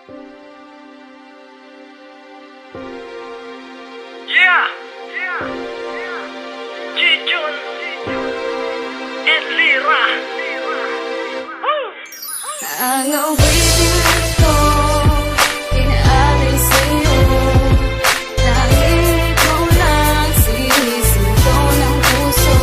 Yeah, Jijun and Lira. Ang awitin ito, inaalay sa'yo. Dahil ikaw lang sinisigaw ng puso.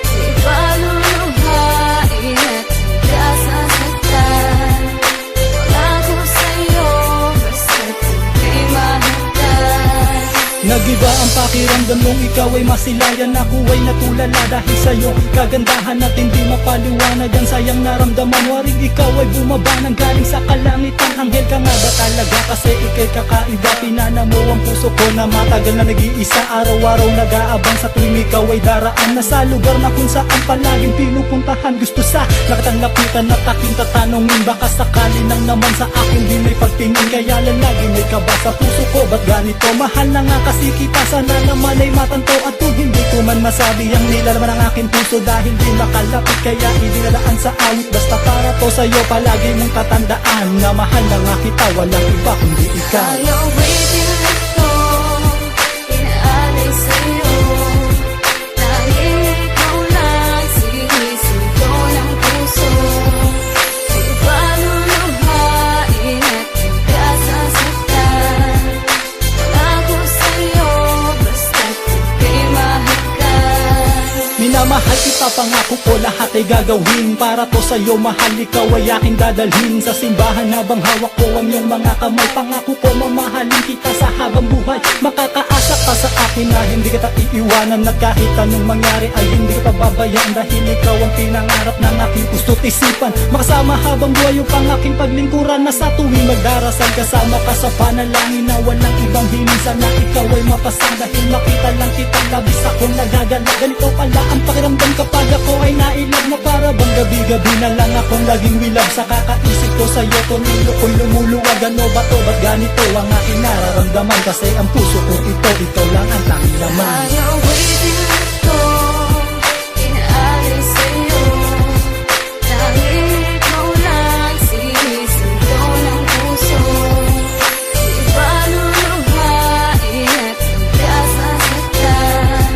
Di paluluhain at di ka sasaktan. Wala ko sa'yo, basta't ika'y mahagdan. Nag-iba ang pakiramdam nung ikaw ay masilayan. Ako ay natulala dahil sa'yo kagandahan at hindi mapaliwanag ang sayang naramdaman. Waring ikaw ay bumaba nang galing sa kalangitan. Anghel ka nga ba talaga kasi ika'y kakaiba. Pinana mo ang puso ko na matagal na nag-iisa. Araw-araw nag-aabang sa tuwing ikaw ay daraan. Nasa lugar na kung saan palaging pinupuntahan. Gusto sa nakatang lapitan at aking tatanungin. Baka sakali nang naman sa akin di may pagtingin. Kaya lang lagi may kaba sa puso ko. Ba't ganito? Mahal na nga kasi kita, sana naman ay matanto. At kung hindi ko man masabi ang nilalaman ng aking puso, dahil di makalapit kaya idinadaan sa awit. Basta para to sa'yo palagi mong tatandaan na mahal na nga kita, walang iba kundi ikaw. Ang awitin ito, inaalay sa'yo. Dahil ikaw lang sinisigaw ng puso. Di paluluhain at di ka sasaktan. Wala ko sa'yo, basta't ika'y mahagdan. Minamahal kita, pangako ko lahat ay gagawin para to sa'yo. Mahal, ikaw ay aking dadalhin sa simbahan habang hawak ko ang iyong mga kamay. Pangako ko mamahalin kita sa habang buhay. Makakaasa ka sa akin na hindi kita iiwanan, na kahit anong mangyari ay hindi kita pababayaan. Dahil ikaw ang pinangarap ng aking puso't isipan. Makasama habang buhay yung pang-aking paglingkuran, na sa tuwing magdarasal kasama ka sa panalangin. Na walang ibang hiling, sana ikaw ay mapasang. Dahil makita lang kita, labis akong nagagala. Ganito pala ang pakiramdam kapag ako ay nailag, na para bang gabi-gabi na lang akong laging wilab. Sa kakaisip ko sa'yo, tumilo ko'y lumuluwag. Ano ba to? Ba't ganito ang aking nararamdaman? Kasi ang puso ko ito, ikaw lang ang tanging laman. Ang awitin ito, inaalay sa'yo. Dahil ikaw lang sinisigaw ng puso. Di paluluhain at di ka sasaktan.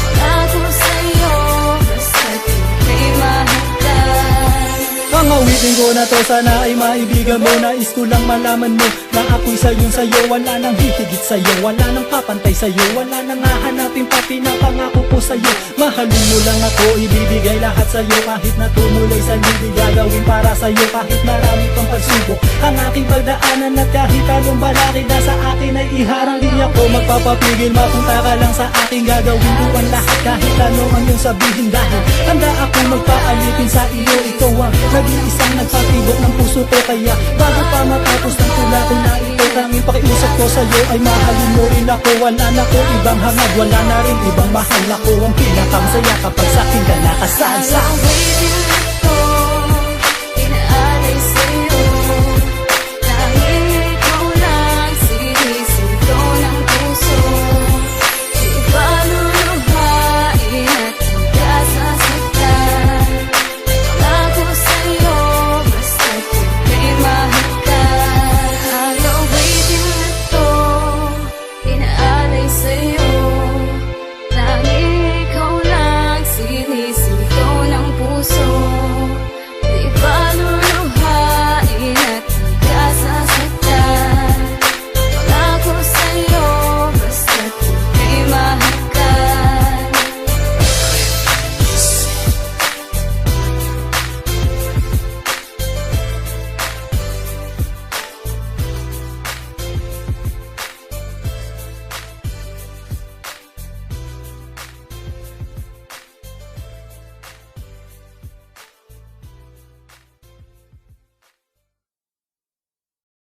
Wala ko sa'yo, basta't ika'y mahagdan. Ang awitin ko na to sana ay maibigan mo. Nais ko lang malaman mo na ako'y sa'yo. Wala nang hihigit sa'yo, wala nang papantay sa'yo. Wala nang hahanapin pa, pinapangako ko sa'yo. Mahalin mo lang ako, ibibigay lahat sa'yo. Kahit na tumulay sa libig, gagawin para sa'yo. Kahit marami pang pagsubok ang aking pagdaanan, at kahit anong balakid na sa akin ay iharang, di ako magpapapigil. Mapunta ka lang sa akin, gagawin ko ang lahat. Kahit ano ang iyong sabihin, dahil handa ako magpaalitin sa iyo. Ikaw ang nag-iisang nagpatibok ng puso ko. Kaya bago pa matapos ng tula ko na ito, tanging pakiusap ko sa'yo ay mahalin mo rin ako. Wala na ko ibang hangad, wala na rin ibang mahal. Ako ang pinakamasaya kapag sa'kin ka nakasalsa. Ang awitin